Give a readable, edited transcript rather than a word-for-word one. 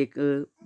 1